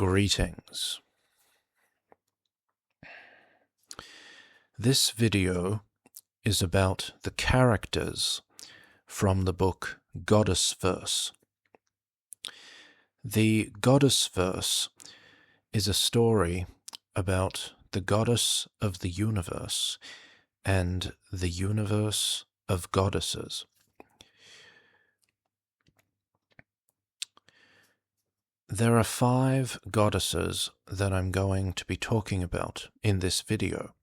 Greetings. This video is about the characters from the book Goddessverse. The Goddessverse is a story about the goddess of the universe and the universe of goddesses. There are 5 goddesses that I'm going to be talking about in this video.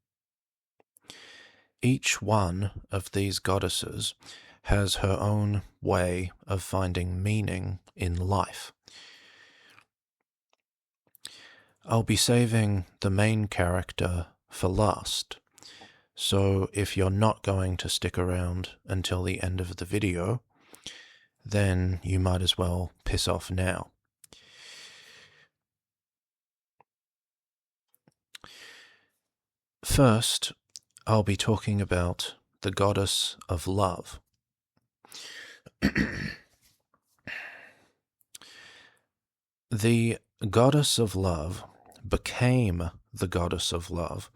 Each one of these goddesses has her own way of finding meaning in life. I'll be saving the main character for last, so if you're not going to stick around until the end of the video, then you might as well piss off now. First, I'll be talking about the goddess of love. The goddess of love became the goddess of love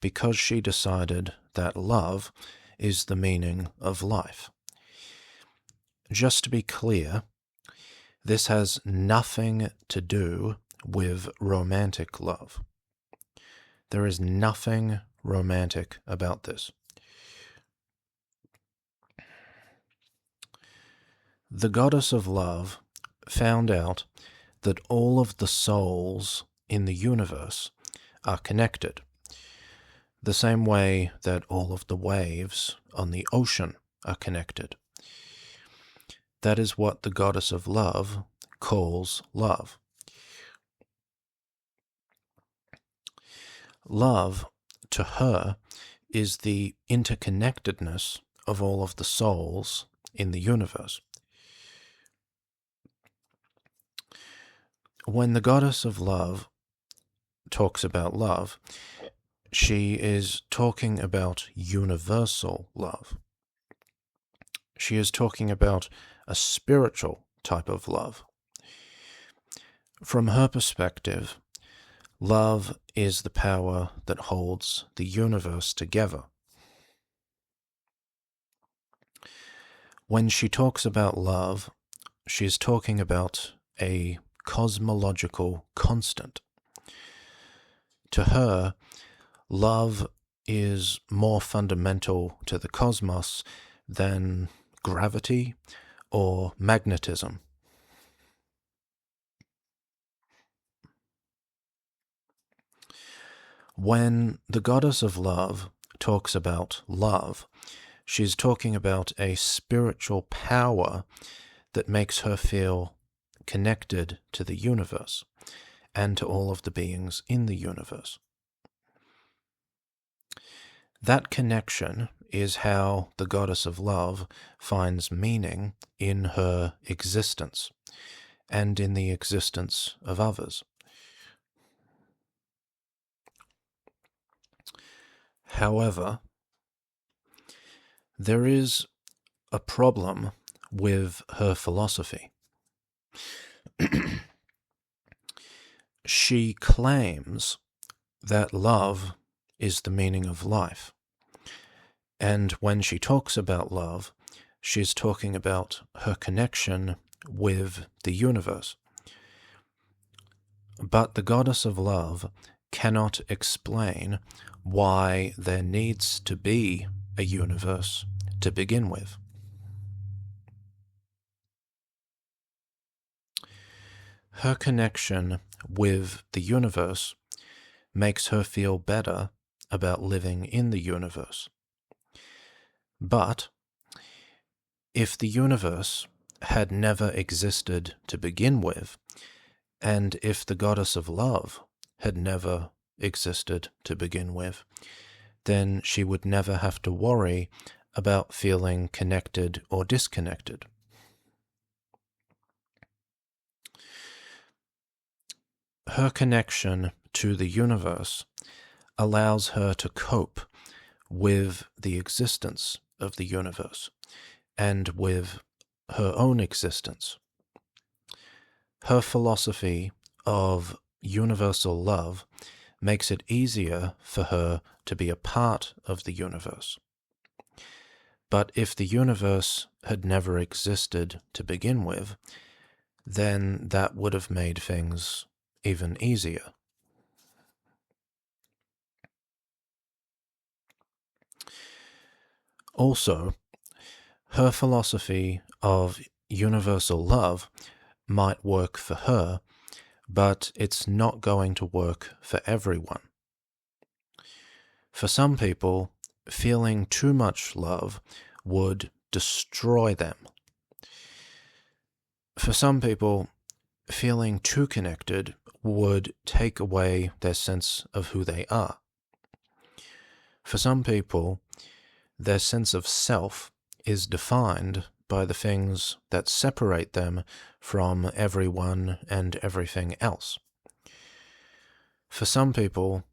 because she decided that love is the meaning of life. Just to be clear, this has nothing to do with romantic love. There is nothing romantic about this. The goddess of love found out that all of the souls in the universe are connected, the same way that all of the waves on the ocean are connected. That is what the goddess of love calls love. Love, to her, is the interconnectedness of all of the souls in the universe. When the goddess of love talks about love, she is talking about universal love. She is talking about a spiritual type of love. From her perspective, love is the power that holds the universe together. When she talks about love, she is talking about a cosmological constant. To her, love is more fundamental to the cosmos than gravity or magnetism. When the goddess of love talks about love, she's talking about a spiritual power that makes her feel connected to the universe and to all of the beings in the universe. That connection is how the goddess of love finds meaning in her existence and in the existence of others. However, there is a problem with her philosophy. She claims that love is the meaning of life, and when she talks about love, she's talking about her connection with the universe. But the goddess of love cannot explain why there needs to be a universe to begin with. Her connection with the universe makes her feel better about living in the universe. But if the universe had never existed to begin with, and if the goddess of love had never existed to begin with, then she would never have to worry about feeling connected or disconnected. Her connection to the universe allows her to cope with the existence of the universe and with her own existence. Her philosophy of universal love makes it easier for her to be a part of the universe. But if the universe had never existed to begin with, then that would have made things even easier. Also, her philosophy of universal love might work for her, but it's not going to work for everyone. For some people, feeling too much love would destroy them. For some people, feeling too connected would take away their sense of who they are. For some people, their sense of self is defined by the things that separate them from everyone and everything else. For some people,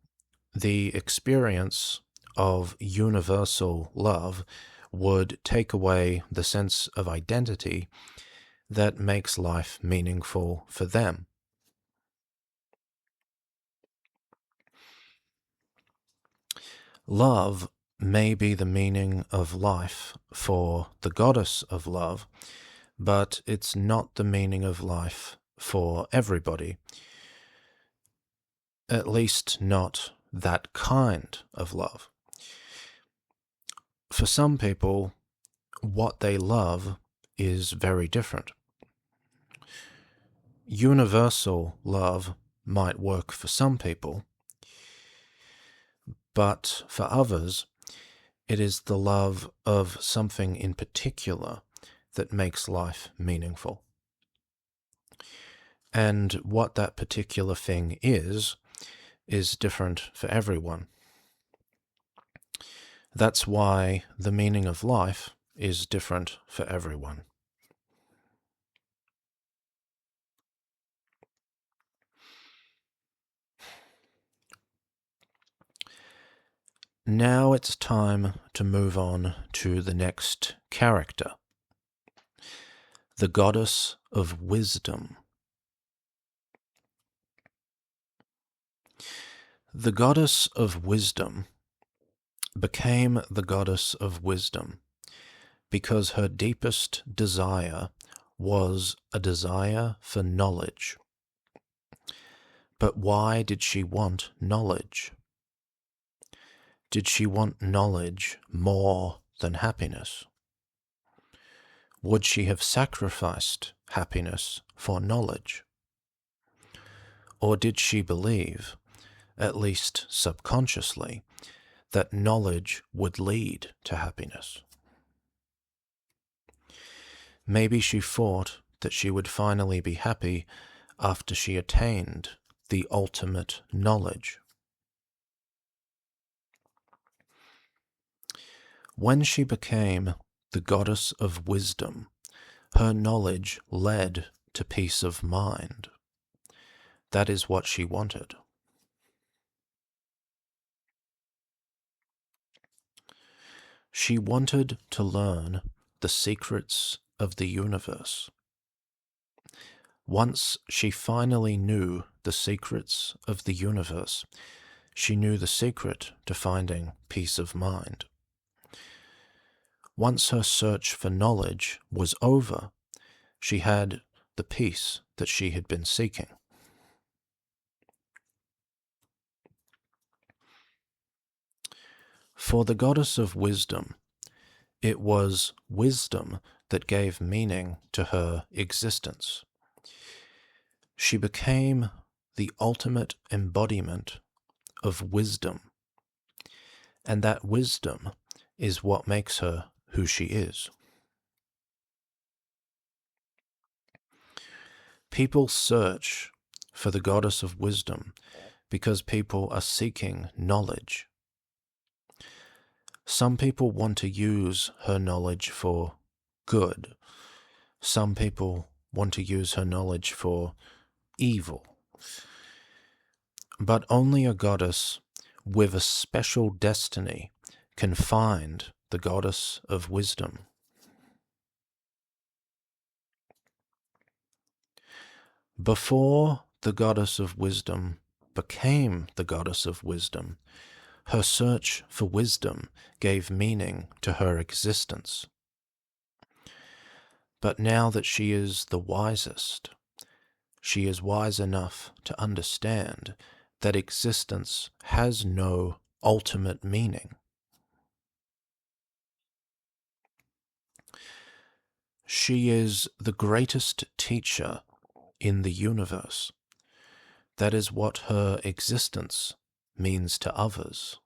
the experience of universal love would take away the sense of identity that makes life meaningful for them. Love may be the meaning of life for the goddess of love, but it's not the meaning of life for everybody. At least not that kind of love. For some people, what they love is very different. Universal love might work for some people, but for others, it is the love of something in particular that makes life meaningful. And what that particular thing is different for everyone. That's why the meaning of life is different for everyone. Now it's time to move on to the next character, the goddess of wisdom. The goddess of wisdom became the goddess of wisdom because her deepest desire was a desire for knowledge. But why did she want knowledge? Did she want knowledge more than happiness? Would she have sacrificed happiness for knowledge? Or did she believe, at least subconsciously, that knowledge would lead to happiness? Maybe she thought that she would finally be happy after she attained the ultimate knowledge. When she became the goddess of wisdom, her knowledge led to peace of mind. That is what she wanted. She wanted to learn the secrets of the universe. Once she finally knew the secrets of the universe, she knew the secret to finding peace of mind. Once her search for knowledge was over, she had the peace that she had been seeking. For the goddess of wisdom, it was wisdom that gave meaning to her existence. She became the ultimate embodiment of wisdom, and that wisdom is what makes her who she is. People search for the goddess of wisdom because people are seeking knowledge. Some people want to use her knowledge for good. Some people want to use her knowledge for evil. But only a goddess with a special destiny can find the goddess of wisdom. Before the goddess of wisdom became the goddess of wisdom, her search for wisdom gave meaning to her existence. But now that she is the wisest, she is wise enough to understand that existence has no ultimate meaning. She is the greatest teacher in the universe. That is what her existence means to others.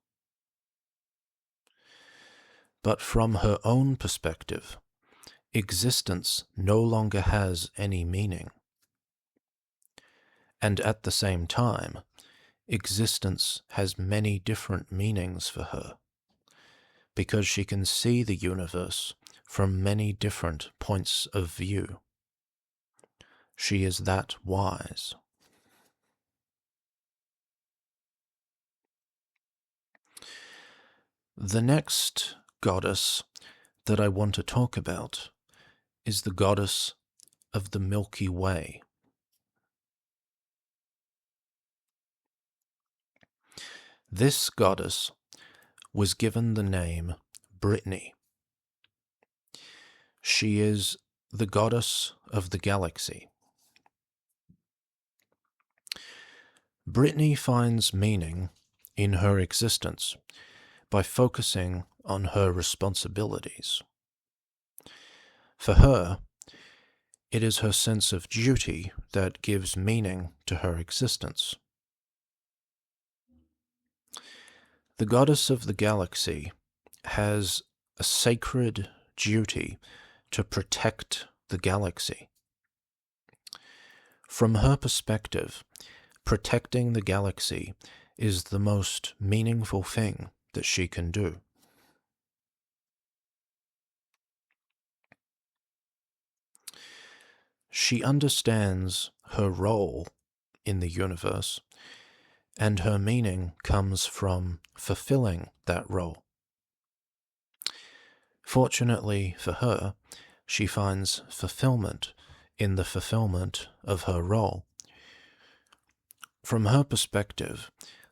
But from her own perspective, existence no longer has any meaning. And at the same time, existence has many different meanings for her, because she can see the universe from many different points of view. She is that wise. The next goddess that I want to talk about is the goddess of the Milky Way. This goddess was given the name Brittany. She is the goddess of the galaxy. Brittany finds meaning in her existence by focusing on her responsibilities. For her, it is her sense of duty that gives meaning to her existence. The goddess of the galaxy has a sacred duty to protect the galaxy. From her perspective, protecting the galaxy is the most meaningful thing that she can do. She understands her role in the universe, and her meaning comes from fulfilling that role. Fortunately for her, she finds fulfillment in the fulfillment of her role. From her perspective,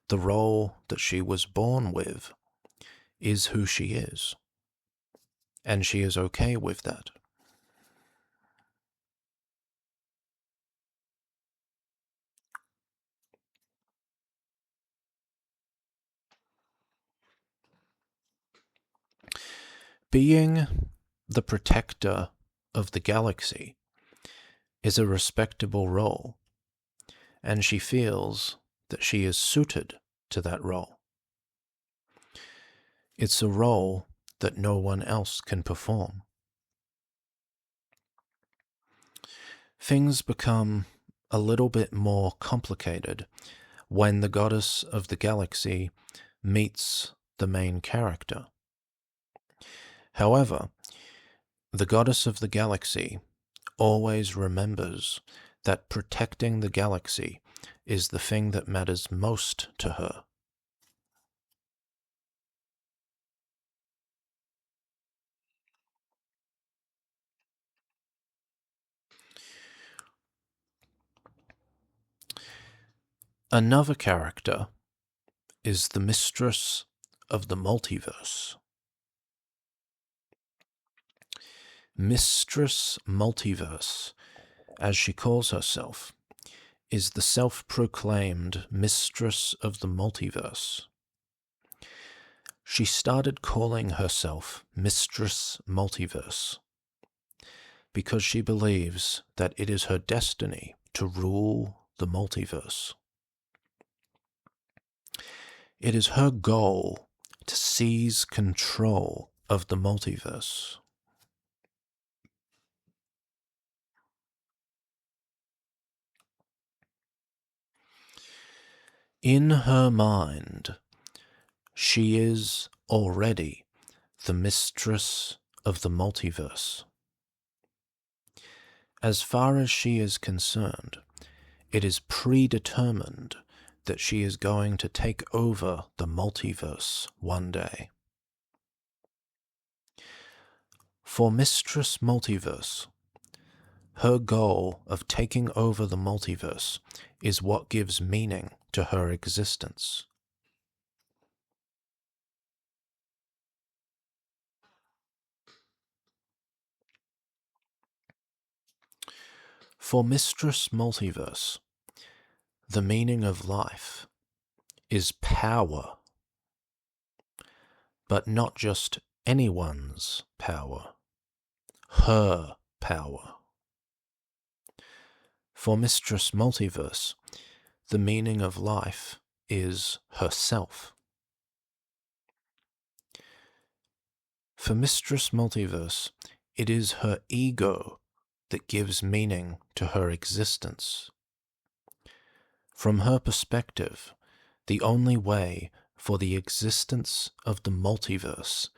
the role that she was born with is who she is, and she is okay with that. Being the protector of the galaxy is a respectable role, and she feels that she is suited to that role. It's a role that no one else can perform. Things become a little bit more complicated when the goddess of the galaxy meets the main character. However, the goddess of the galaxy always remembers that protecting the galaxy is the thing that matters most to her. Another character is the mistress of the multiverse. Mistress Multiverse, as she calls herself, is the self-proclaimed mistress of the multiverse. She started calling herself Mistress Multiverse because she believes that it is her destiny to rule the multiverse. It is her goal to seize control of the multiverse. In her mind, she is already the mistress of the multiverse. As far as she is concerned, it is predetermined that she is going to take over the multiverse one day. For Mistress Multiverse, Her goal of taking over the multiverse is what gives meaning to her existence. For Mistress Multiverse, the meaning of life is power, but not just anyone's power, her power. For Mistress Multiverse, the meaning of life is herself. For Mistress Multiverse, it is her ego that gives meaning to her existence. From her perspective, the only way for the existence of the multiverse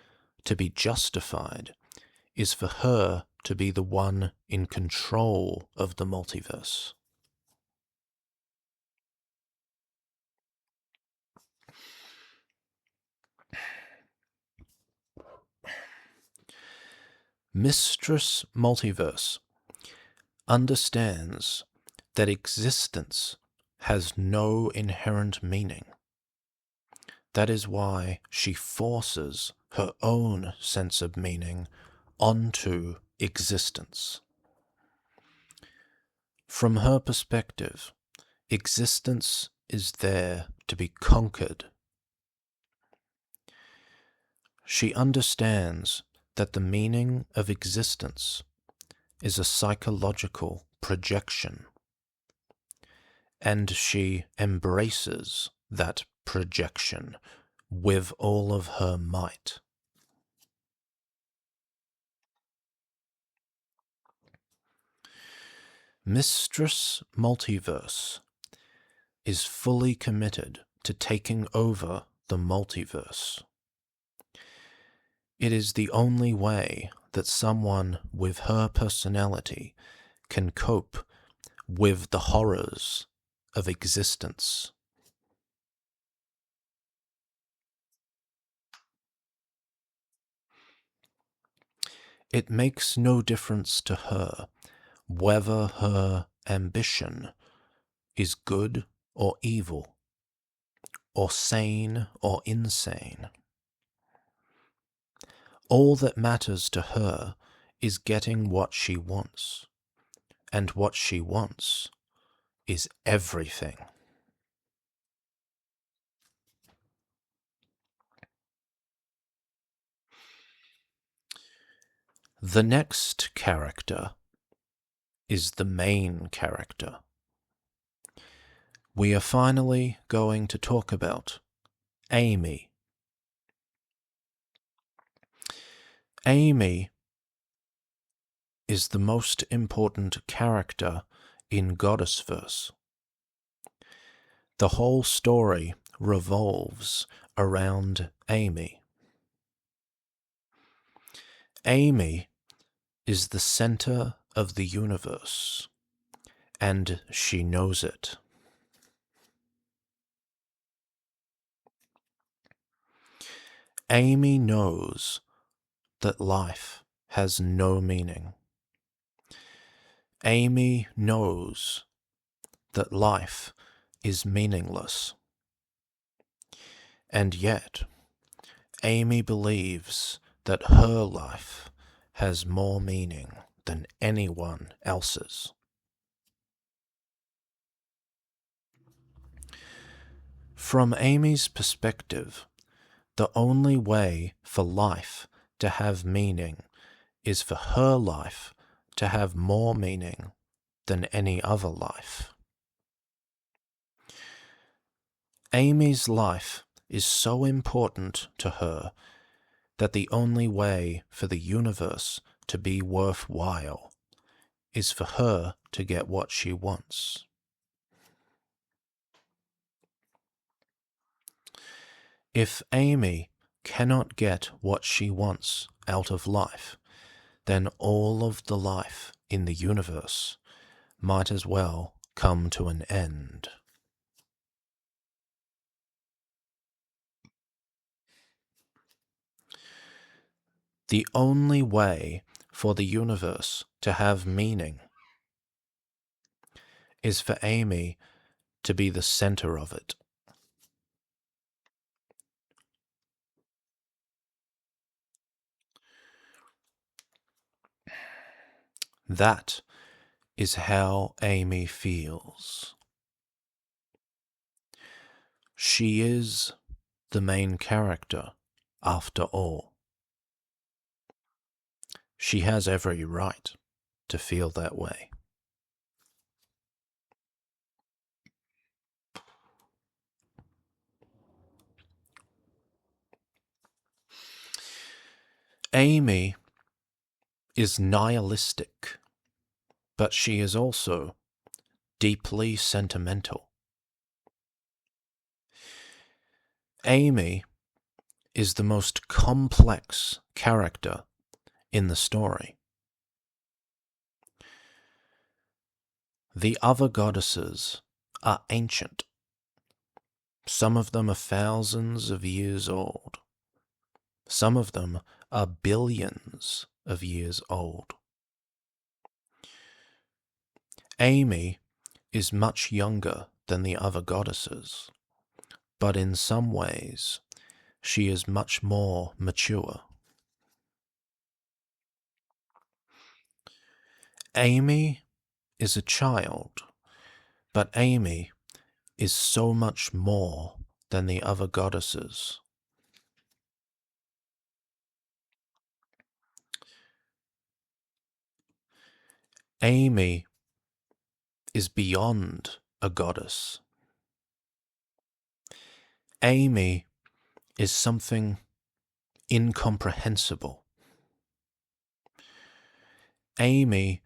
to be justified is for her to be the one in control of the multiverse. Mistress Multiverse understands that existence has no inherent meaning. That is why she forces her own sense of meaning onto existence. From her perspective, existence is there to be conquered. She understands that the meaning of existence is a psychological projection, and she embraces that projection with all of her might. Mistress Multiverse is fully committed to taking over the multiverse. It is the only way that someone with her personality can cope with the horrors of existence. It makes no difference to her whether her ambition is good or evil, or sane or insane. All that matters to her is getting what she wants, and what she wants is everything. The next character is the main character. We are finally going to talk about Amy. Amy is the most important character in Goddessverse. The whole story revolves around Amy. Amy is the center of the universe, and she knows it. Amy knows that life has no meaning. Amy knows that life is meaningless. And yet, Amy believes that her life has more meaning than anyone else's. From Amy's perspective, the only way for life to have meaning is for her life to have more meaning than any other life. Amy's life is so important to her that the only way for the universe to be worthwhile is for her to get what she wants. If Amy cannot get what she wants out of life, then all of the life in the universe might as well come to an end. The only way for the universe to have meaning is for Amy to be the center of it. That is how Amy feels. She is the main character, after all. She has every right to feel that way. Amy is nihilistic, but she is also deeply sentimental. Amy is the most complex character in the story. The other goddesses are ancient. Some of them are thousands of years old. Some of them are billions of years old. Amy is much younger than the other goddesses, but in some ways she is much more mature. Amy is a child, but Amy is so much more than the other goddesses. Amy is beyond a goddess. Amy is something incomprehensible. Amy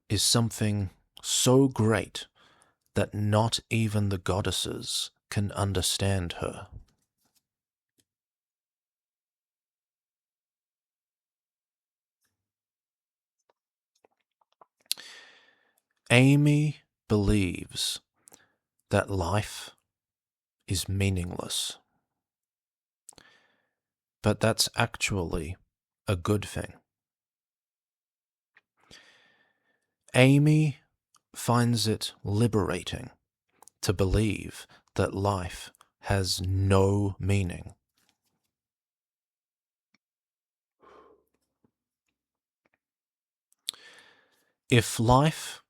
is something so great that not even the goddesses can understand her. Amy believes that life is meaningless. But that's actually a good thing. Amy finds it liberating to believe that life has no meaning. If life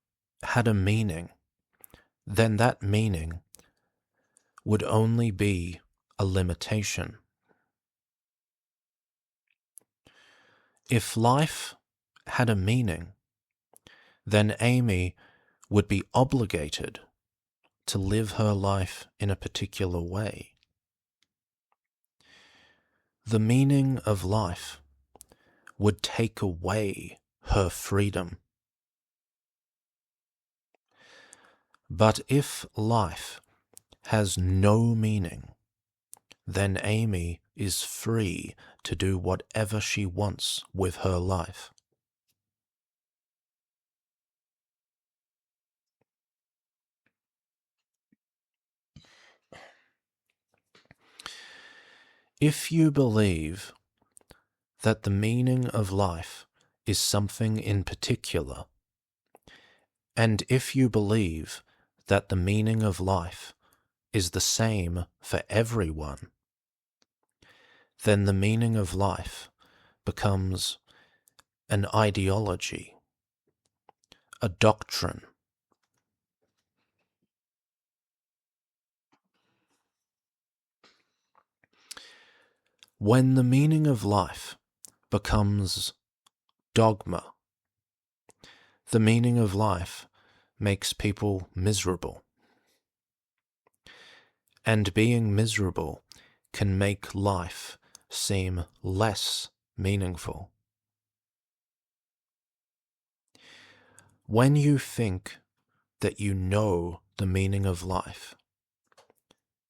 had a meaning, then that meaning would only be a limitation. If life had a meaning, then Amy would be obligated to live her life in a particular way. The meaning of life would take away her freedom. But if life has no meaning, then Amy is free to do whatever she wants with her life. If you believe that the meaning of life is something in particular, and if you believe that the meaning of life is the same for everyone, then the meaning of life becomes an ideology, a doctrine. When the meaning of life becomes dogma, the meaning of life makes people miserable. And being miserable can make life seem less meaningful. When you think that you know the meaning of life,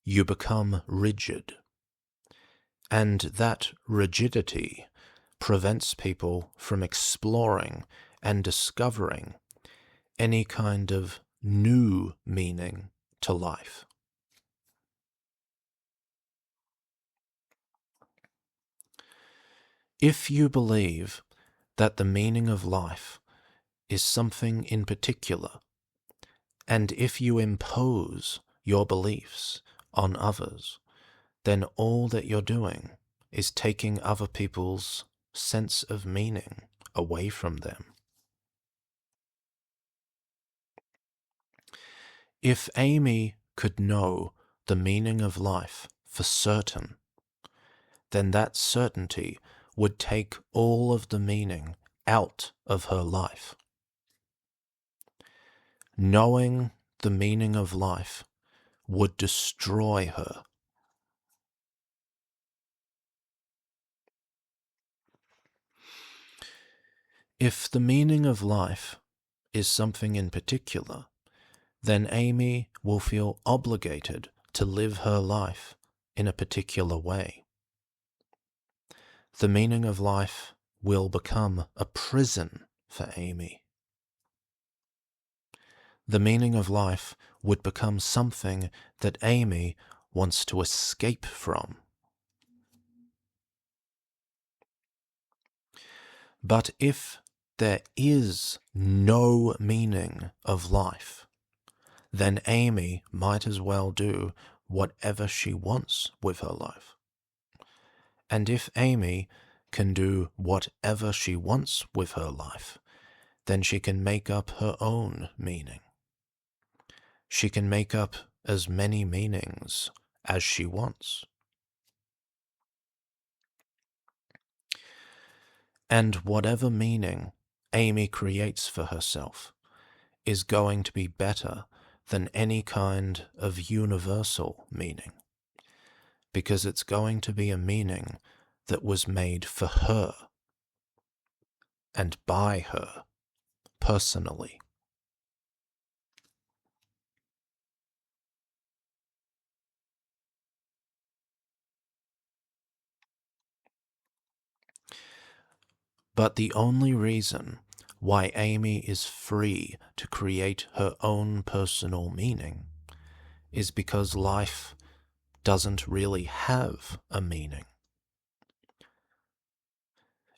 you become rigid. And that rigidity prevents people from exploring and discovering any kind of new meaning to life. If you believe that the meaning of life is something in particular, And if you impose your beliefs on others, then all that you're doing is taking other people's sense of meaning away from them. If Amy could know the meaning of life for certain, then that certainty would take all of the meaning out of her life. Knowing the meaning of life would destroy her. If the meaning of life is something in particular, then Amy will feel obligated to live her life in a particular way. The meaning of life will become a prison for Amy. The meaning of life would become something that Amy wants to escape from. But if there is no meaning of life, then Amy might as well do whatever she wants with her life. And if Amy can do whatever she wants with her life, then she can make up her own meaning. She can make up as many meanings as she wants. And whatever meaning Amy creates for herself is going to be better than any kind of universal meaning, because it's going to be a meaning that was made for her and by her personally. But the only reason why Amy is free to create her own personal meaning is because life doesn't really have a meaning.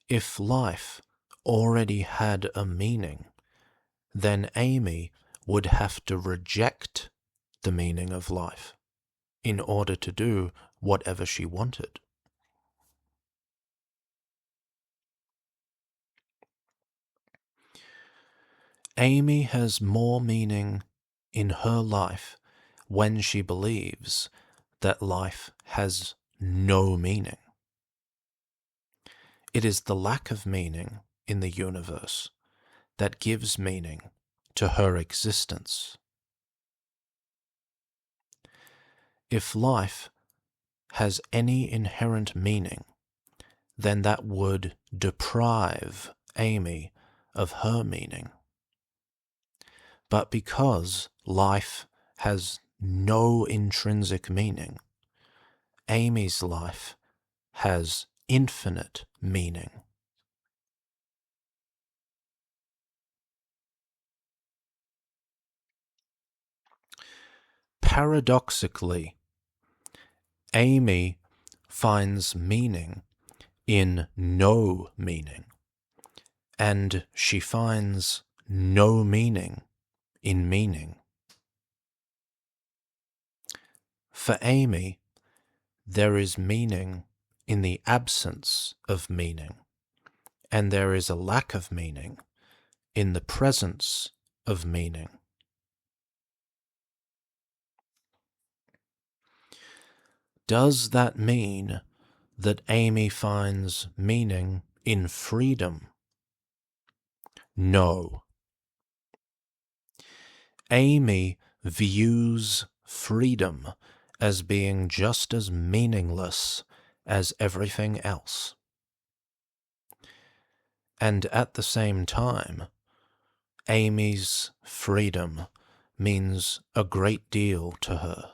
If life already had a meaning, then Amy would have to reject the meaning of life in order to do whatever she wanted. Amy has more meaning in her life when she believes that life has no meaning. It is the lack of meaning in the universe that gives meaning to her existence. If life has any inherent meaning, then that would deprive Amy of her meaning. But because life has no intrinsic meaning, Amy's life has infinite meaning. Paradoxically, Amy finds meaning in no meaning, and she finds no meaning in meaning. For Amy, there is meaning in the absence of meaning, and there is a lack of meaning in the presence of meaning. Does that mean that Amy finds meaning in freedom? No. Amy views freedom as being just as meaningless as everything else. And at the same time, Amy's freedom means a great deal to her.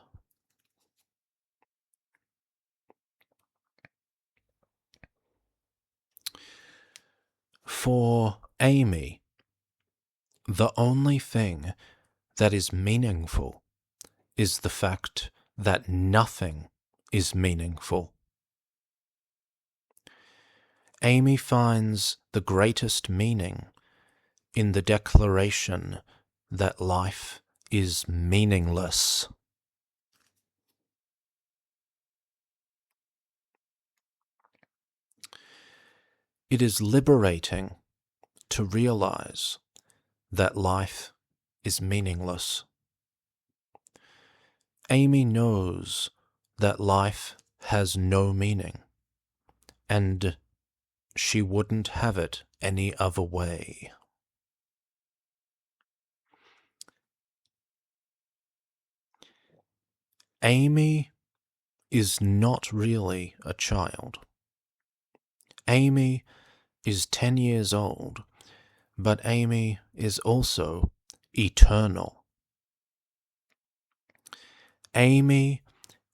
For Amy, the only thing that is meaningful is the fact that nothing is meaningful. Amy finds the greatest meaning in the declaration that life is meaningless. It is liberating to realize that life is meaningless. Amy knows that life has no meaning, and she wouldn't have it any other way. Amy is not really a child. Amy is 10 years old, but Amy is also eternal. Amy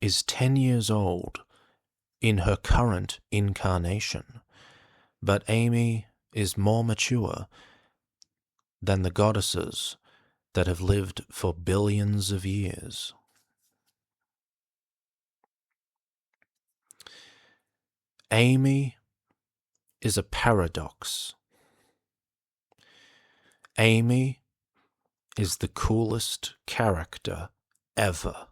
is 10 years old in her current incarnation, but Amy is more mature than the goddesses that have lived for billions of years. Amy is a paradox. Amy is the coolest character ever.